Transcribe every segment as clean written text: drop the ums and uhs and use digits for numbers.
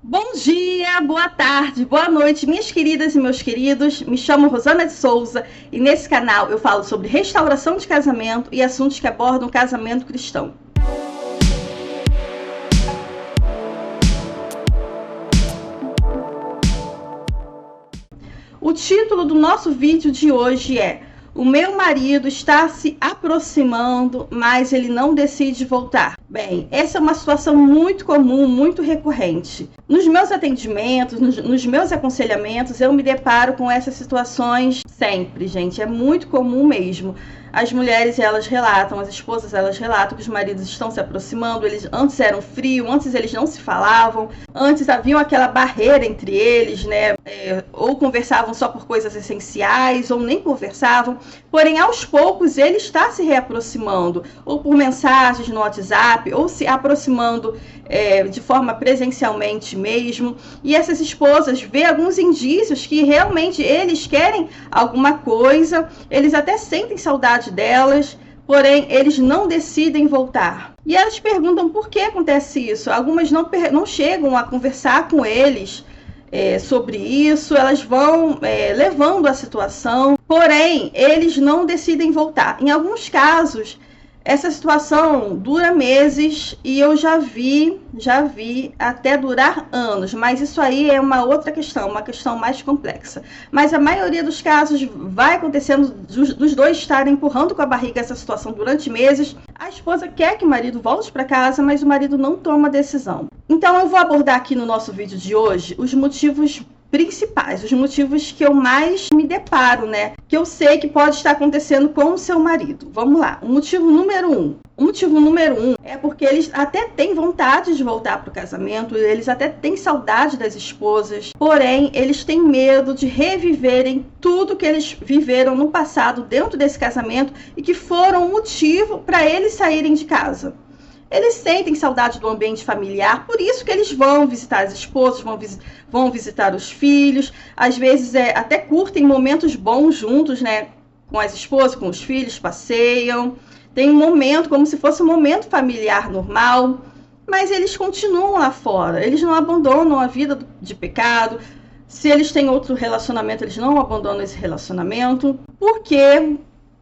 Bom dia, boa tarde, boa noite, minhas queridas e meus queridos. Me chamo Rosana de Souza e nesse canal eu falo sobre restauração de casamento e assuntos que abordam o casamento cristão. O título do nosso vídeo de hoje é: o meu marido está se aproximando, mas ele não decide voltar. Bem, essa é uma situação muito comum, muito recorrente. Nos meus atendimentos, nos meus aconselhamentos, eu me deparo com essas situações sempre, gente. É muito comum mesmo. As mulheres, elas relatam, as esposas, elas relatam que os maridos estão se aproximando. Eles antes eram frios, antes eles não se falavam, antes havia aquela barreira entre eles, né? Ou conversavam só por coisas essenciais, ou nem conversavam. Porém, aos poucos, ele está se reaproximando, ou por mensagens no WhatsApp, ou se aproximando de forma presencialmente mesmo. E essas esposas vê alguns indícios que realmente eles querem alguma coisa, eles até sentem saudade delas, porém eles não decidem voltar. E elas perguntam por que acontece isso. Algumas não chegam a conversar com eles sobre isso, elas vão levando a situação, porém eles não decidem voltar. Em alguns casos, essa situação dura meses e eu já vi até durar anos, mas isso aí é uma outra questão, uma questão mais complexa. Mas a maioria dos casos vai acontecendo dos dois estarem empurrando com a barriga essa situação durante meses. A esposa quer que o marido volte para casa, mas o marido não toma decisão. Então eu vou abordar aqui no nosso vídeo de hoje os motivos principais, os motivos que eu mais me deparo, né? Que eu sei que pode estar acontecendo com o seu marido. Vamos lá. O motivo número um. O motivo número um é porque eles até têm vontade de voltar para o casamento, eles até têm saudade das esposas, porém eles têm medo de reviverem tudo que eles viveram no passado dentro desse casamento e que foram motivo para eles saírem de casa. Eles sentem saudade do ambiente familiar, por isso que eles vão visitar as esposas, vão visitar os filhos, às vezes até curtem momentos bons juntos, né? Com as esposas, com os filhos, passeiam, tem um momento como se fosse um momento familiar normal, mas eles continuam lá fora, eles não abandonam a vida de pecado. Se eles têm outro relacionamento, eles não abandonam esse relacionamento, porque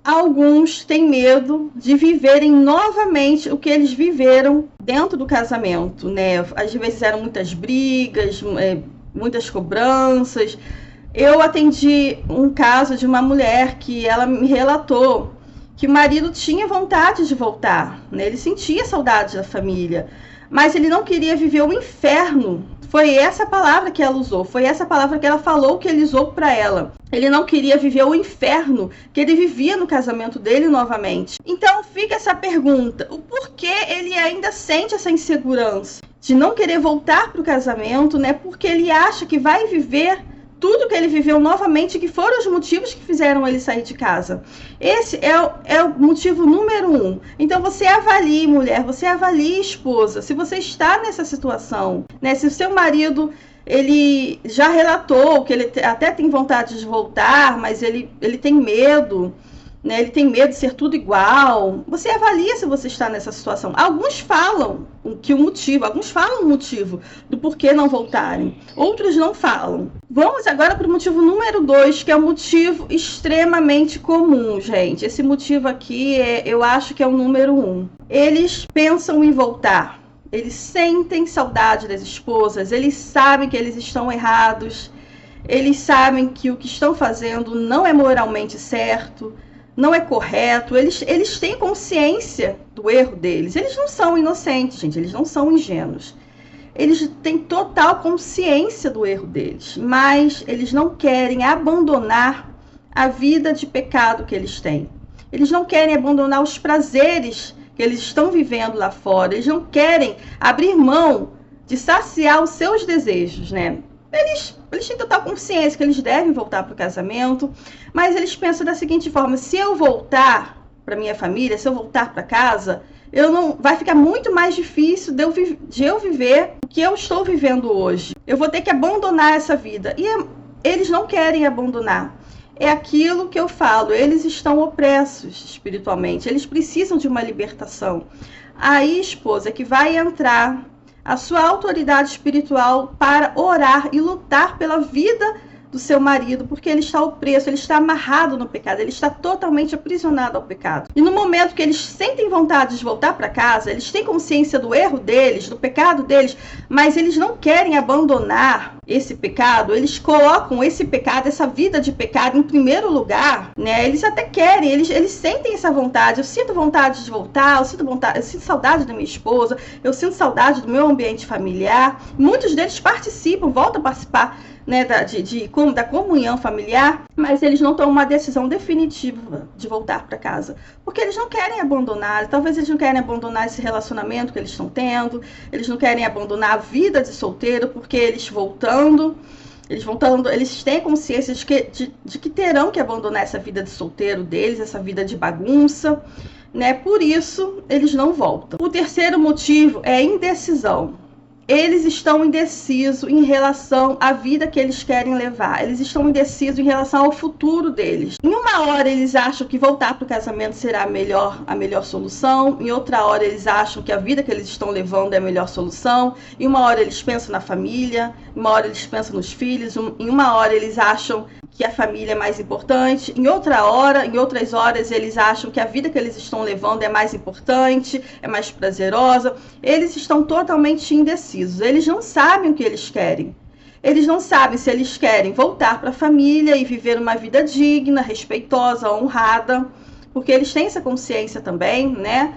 alguns têm medo de viverem novamente o que eles viveram dentro do casamento, né? Às vezes eram muitas brigas, muitas cobranças. Eu atendi um caso de uma mulher que ela me relatou que o marido tinha vontade de voltar, né? Ele sentia saudade da família, mas ele não queria viver o inferno. Foi essa palavra que ela usou, foi essa palavra que ela falou que ele usou para ela. Ele não queria viver o inferno que ele vivia no casamento dele novamente. Então fica essa pergunta, o porquê ele ainda sente essa insegurança de não querer voltar para o casamento, né? Porque ele acha que vai viver tudo que ele viveu novamente, que foram os motivos que fizeram ele sair de casa. Esse é o motivo número um. Então você avalie, mulher, você avalie, esposa, se você está nessa situação, né? Se o seu marido, ele já relatou que ele até tem vontade de voltar, mas ele tem medo, né? Ele tem medo de ser tudo igual. Você avalia se você está nessa situação. Alguns falam alguns falam o motivo do porquê não voltarem, outros não falam. Vamos agora para o motivo número 2, que é um motivo extremamente comum, gente. Esse motivo aqui, eu acho que é o número 1. Eles pensam em voltar. Eles sentem saudade das esposas, eles sabem que eles estão errados, eles sabem que o que estão fazendo não é moralmente certo, não é correto, eles têm consciência do erro deles. Eles não são inocentes, gente, eles não são ingênuos. Eles têm total consciência do erro deles, mas eles não querem abandonar a vida de pecado que eles têm. Eles não querem abandonar os prazeres que eles estão vivendo lá fora. Eles não querem abrir mão de saciar os seus desejos, né? Eles têm total consciência que eles devem voltar para o casamento, mas eles pensam da seguinte forma: se eu voltar para minha família, se eu voltar para casa, vai ficar muito mais difícil de eu viver o que eu estou vivendo hoje. Eu vou ter que abandonar essa vida. E eles não querem abandonar. É aquilo que eu falo, eles estão opressos espiritualmente, eles precisam de uma libertação. Aí, esposa, que vai entrar a sua autoridade espiritual para orar e lutar pela vida do seu marido, porque ele está opresso, ele está amarrado no pecado, ele está totalmente aprisionado ao pecado. E no momento que eles sentem vontade de voltar para casa, eles têm consciência do erro deles, do pecado deles, mas eles não querem abandonar esse pecado, eles colocam esse pecado, essa vida de pecado em primeiro lugar, né? Eles até querem, eles sentem essa vontade. Eu sinto vontade de voltar, eu sinto saudade da minha esposa, eu sinto saudade do meu ambiente familiar. Muitos deles participam, voltam a participar, né, da comunhão familiar, mas eles não tomam uma decisão definitiva de voltar para casa, porque eles não querem abandonar, talvez eles não querem abandonar esse relacionamento que eles estão tendo, eles não querem abandonar a vida de solteiro, porque eles têm consciência de que terão que abandonar essa vida de solteiro deles, essa vida de bagunça, né? Por isso eles não voltam. O terceiro motivo é indecisão. Eles estão indecisos em relação à vida que eles querem levar. Eles estão indecisos em relação ao futuro deles. Em uma hora eles acham que voltar para o casamento será a melhor solução. Em outra hora eles acham que a vida que eles estão levando é a melhor solução. Em uma hora eles pensam na família. Em uma hora eles pensam nos filhos. Em uma hora eles acham que a família é mais importante. Em outras horas, eles acham que a vida que eles estão levando é mais importante, é mais prazerosa. Eles estão totalmente indecisos. Eles não sabem o que eles querem. Eles não sabem se eles querem voltar para a família e viver uma vida digna, respeitosa, honrada, porque eles têm essa consciência também, né?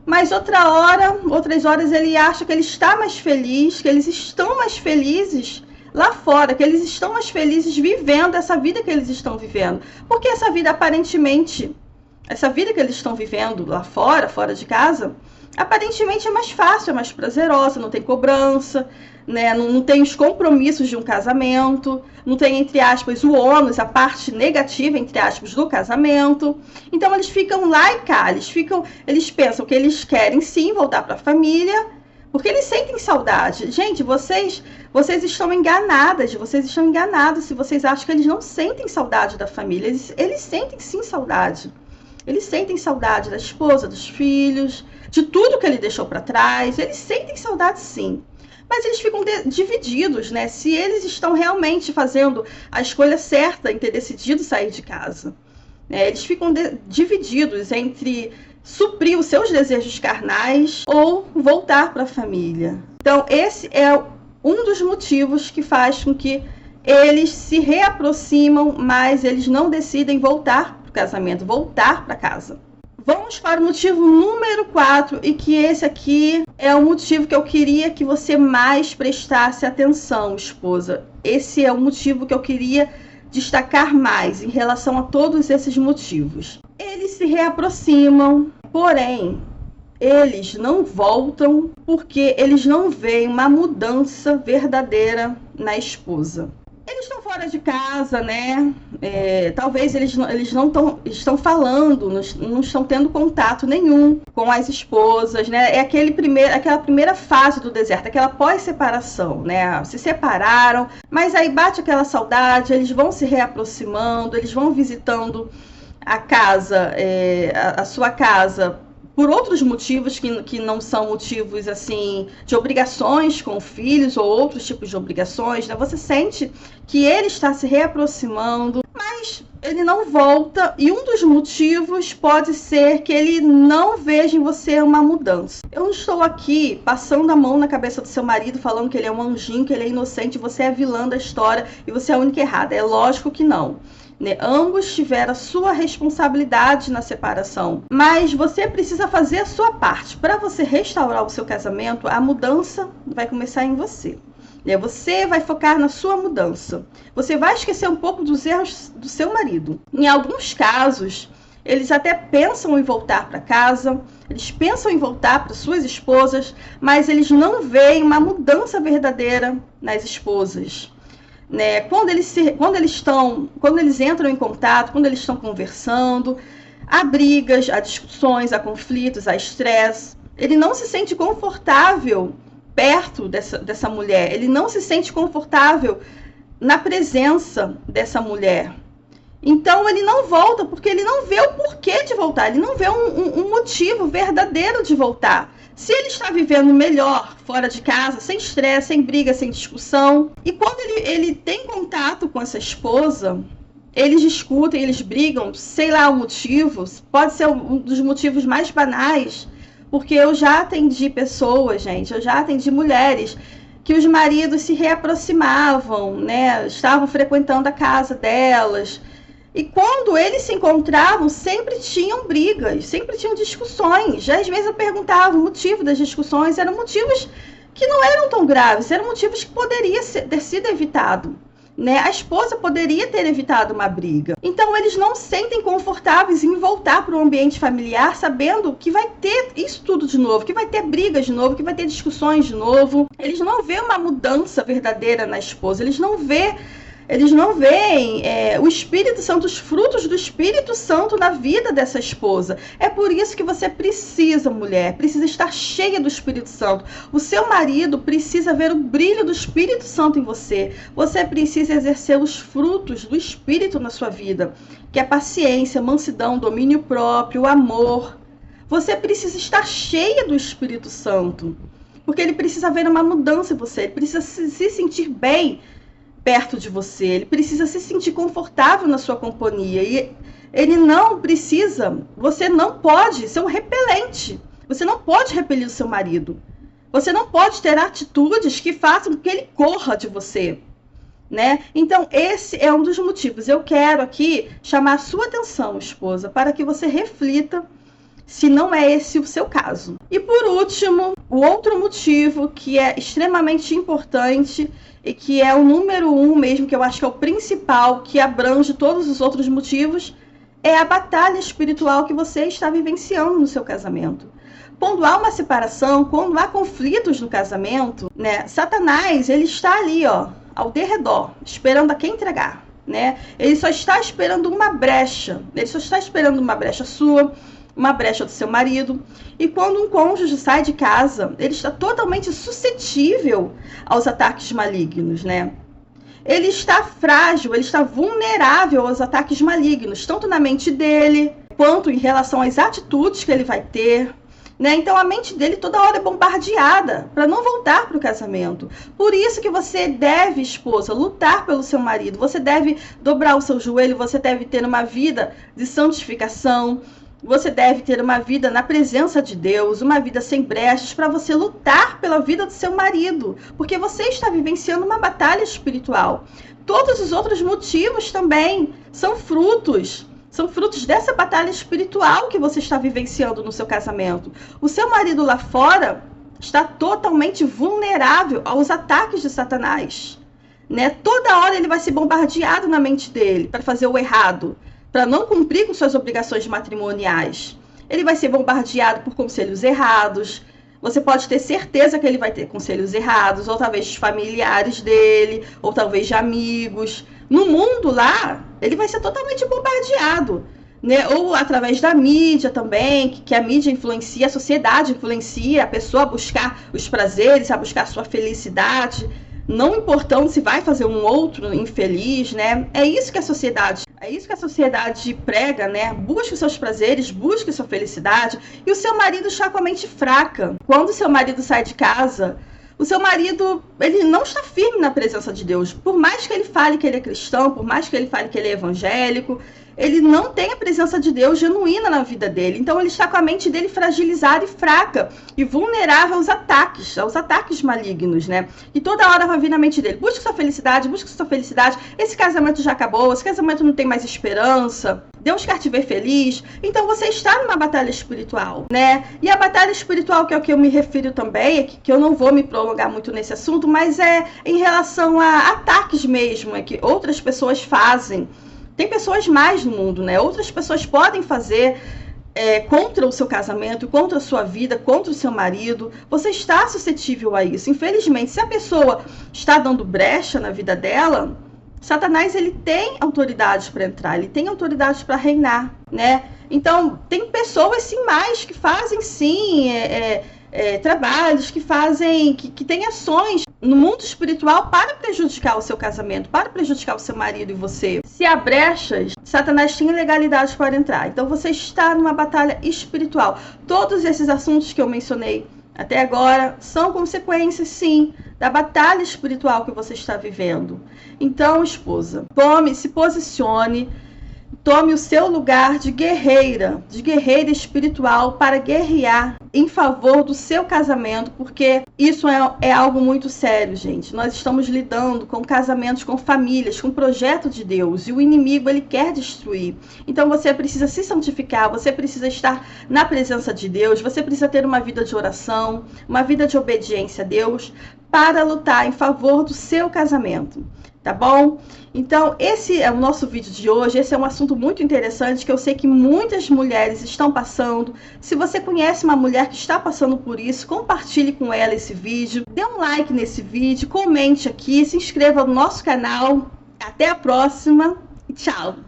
Mas outras horas, ele acha que ele está mais feliz, que eles estão mais felizes lá fora, que eles estão mais felizes vivendo essa vida que eles estão vivendo. Porque essa vida, aparentemente, essa vida que eles estão vivendo lá fora de casa, aparentemente é mais fácil, é mais prazerosa, não tem cobrança, né? Não tem os compromissos de um casamento, não tem, entre aspas, o ônus, a parte negativa, entre aspas, do casamento. Então eles ficam lá e cá, eles pensam que eles querem sim voltar para a família, porque eles sentem saudade. Gente, vocês estão enganados se vocês acham que eles não sentem saudade da família. Eles sentem sim saudade. Eles sentem saudade da esposa, dos filhos, de tudo que ele deixou para trás. Eles sentem saudade sim. Mas eles ficam divididos, né? Se eles estão realmente fazendo a escolha certa em ter decidido sair de casa. Eles ficam divididos entre suprir os seus desejos carnais ou voltar para a família. Então, esse é um dos motivos que faz com que eles se reaproximam, mas eles não decidem voltar para o casamento, voltar para casa. Vamos para o motivo número 4, e que esse aqui é o motivo que eu queria que você mais prestasse atenção, esposa. Esse é o motivo que eu queria destacar mais em relação a todos esses motivos. Eles se reaproximam, porém, eles não voltam porque eles não veem uma mudança verdadeira na esposa. Eles estão fora de casa, né? Talvez eles não estão falando, não estão tendo contato nenhum com as esposas, né? É aquela primeira fase do deserto, aquela pós-separação, né? Se separaram, mas aí bate aquela saudade, eles vão se reaproximando, eles vão visitando a casa, a sua casa, por outros motivos que não são motivos assim de obrigações com filhos ou outros tipos de obrigações, né? Você sente que ele está se reaproximando, mas ele não volta, e um dos motivos pode ser que ele não veja em você uma mudança. Eu não estou aqui passando a mão na cabeça do seu marido, falando que ele é um anjinho, que ele é inocente, você é a vilã da história e você é a única errada. É lógico que não. Ambos tiveram a sua responsabilidade na separação, mas você precisa fazer a sua parte. Para você restaurar o seu casamento, a mudança vai começar em você. Você vai focar na sua mudança. Você vai esquecer um pouco dos erros do seu marido. Em alguns casos, eles até pensam em voltar para casa, eles pensam em voltar para suas esposas, mas eles não veem uma mudança verdadeira nas esposas. Né? Quando eles entram em contato, quando eles estão conversando, há brigas, há discussões, há conflitos, há estresse. Ele não se sente confortável perto dessa mulher, ele não se sente confortável na presença dessa mulher. Então ele não volta porque ele não vê o porquê de voltar, ele não vê um motivo verdadeiro de voltar. Se ele está vivendo melhor fora de casa, sem estresse, sem briga, sem discussão, e quando ele tem contato com essa esposa, eles discutem, eles brigam, sei lá o motivo, pode ser um dos motivos mais banais, porque eu já atendi pessoas, gente, eu já atendi mulheres que os maridos se reaproximavam, né? Estavam frequentando a casa delas. E quando eles se encontravam, sempre tinham brigas, sempre tinham discussões. Já às vezes eu perguntava o motivo das discussões, eram motivos que não eram tão graves, eram motivos que poderiam ter sido evitado, né? A esposa poderia ter evitado uma briga. Então eles não se sentem confortáveis em voltar para o ambiente familiar, sabendo que vai ter isso tudo de novo, que vai ter brigas de novo, que vai ter discussões de novo. Eles não veem uma mudança verdadeira na esposa, eles não veem o Espírito Santo, os frutos do Espírito Santo na vida dessa esposa. É por isso que você precisa, mulher, precisa estar cheia do Espírito Santo. O seu marido precisa ver o brilho do Espírito Santo em você. Você precisa exercer os frutos do Espírito na sua vida, que é paciência, mansidão, domínio próprio, amor. Você precisa estar cheia do Espírito Santo, porque ele precisa ver uma mudança em você, ele precisa se sentir bem perto de você, ele precisa se sentir confortável na sua companhia, e ele não precisa, você não pode ser um repelente, você não pode repelir o seu marido, você não pode ter atitudes que façam com que ele corra de você, né? Então esse é um dos motivos. Eu quero aqui chamar a sua atenção, esposa, para que você reflita se não é esse o seu caso. E por último, o outro motivo que é extremamente importante e que é o número 1 mesmo, que eu acho que é o principal, que abrange todos os outros motivos, é a batalha espiritual que você está vivenciando no seu casamento. Quando há uma separação, quando há conflitos no casamento, né, Satanás, ele está ali, ó, ao derredor, esperando a quem entregar, né? Ele só está esperando uma brecha, ele só está esperando uma brecha sua, uma brecha do seu marido. E quando um cônjuge sai de casa, ele está totalmente suscetível aos ataques malignos, né? Ele está frágil, ele está vulnerável aos ataques malignos, tanto na mente dele, quanto em relação às atitudes que ele vai ter, né? Então a mente dele toda hora é bombardeada para não voltar para o casamento. Por isso que você deve, esposa, lutar pelo seu marido, você deve dobrar o seu joelho, você deve ter uma vida de santificação, você deve ter uma vida na presença de Deus, uma vida sem brechas, para você lutar pela vida do seu marido, porque você está vivenciando uma batalha espiritual. Todos os outros motivos também são frutos dessa batalha espiritual que você está vivenciando no seu casamento. O seu marido lá fora está totalmente vulnerável aos ataques de Satanás, né? Toda hora ele vai ser bombardeado na mente dele para fazer o errado, para não cumprir com suas obrigações matrimoniais. Ele vai ser bombardeado por conselhos errados. Você pode ter certeza que ele vai ter conselhos errados, ou talvez de familiares dele, ou talvez de amigos. No mundo lá, ele vai ser totalmente bombardeado, né? Ou através da mídia também, que a mídia influencia, a sociedade influencia a pessoa a buscar os prazeres, a buscar a sua felicidade, não importando se vai fazer um outro infeliz, né? É isso que a sociedade prega, né? Busque os seus prazeres, busque a sua felicidade, e o seu marido está com a mente fraca. Quando o seu marido sai de casa, o seu marido, ele não está firme na presença de Deus. Por mais que ele fale que ele é cristão, por mais que ele fale que ele é evangélico, ele não tem a presença de Deus genuína na vida dele. Então ele está com a mente dele fragilizada e fraca e vulnerável aos ataques malignos, né? E toda hora vai vir na mente dele: busque sua felicidade, esse casamento já acabou, esse casamento não tem mais esperança, Deus quer te ver feliz. Então você está numa batalha espiritual, né? E a batalha espiritual, que é o que eu me refiro também, que eu não vou me prolongar muito nesse assunto, mas é em relação a ataques mesmo, que outras pessoas fazem. Tem pessoas mais no mundo, né? Outras pessoas podem fazer contra o seu casamento, contra a sua vida, contra o seu marido. Você está suscetível a isso. Infelizmente, se a pessoa está dando brecha na vida dela, Satanás, ele tem autoridade para entrar, ele tem autoridade para reinar, né? Então, tem pessoas, sim, mais que fazem, sim, trabalhos, que fazem, que têm ações no mundo espiritual para prejudicar o seu casamento, para prejudicar o seu marido e você. Se há brechas, Satanás tem legalidade para entrar. Então você está numa batalha espiritual. Todos esses assuntos que eu mencionei até agora são consequências, sim, da batalha espiritual que você está vivendo. Então, esposa, se posicione, tome o seu lugar de guerreira espiritual para guerrear em favor do seu casamento, porque isso é algo muito sério, gente. Nós estamos lidando com casamentos, com famílias, com projeto de Deus, e o inimigo, ele quer destruir. Então você precisa se santificar, você precisa estar na presença de Deus, você precisa ter uma vida de oração, uma vida de obediência a Deus, para lutar em favor do seu casamento. Tá bom? Então, esse é o nosso vídeo de hoje. Esse é um assunto muito interessante que eu sei que muitas mulheres estão passando. Se você conhece uma mulher que está passando por isso, compartilhe com ela esse vídeo. Dê um like nesse vídeo, comente aqui, se inscreva no nosso canal. Até a próxima e tchau!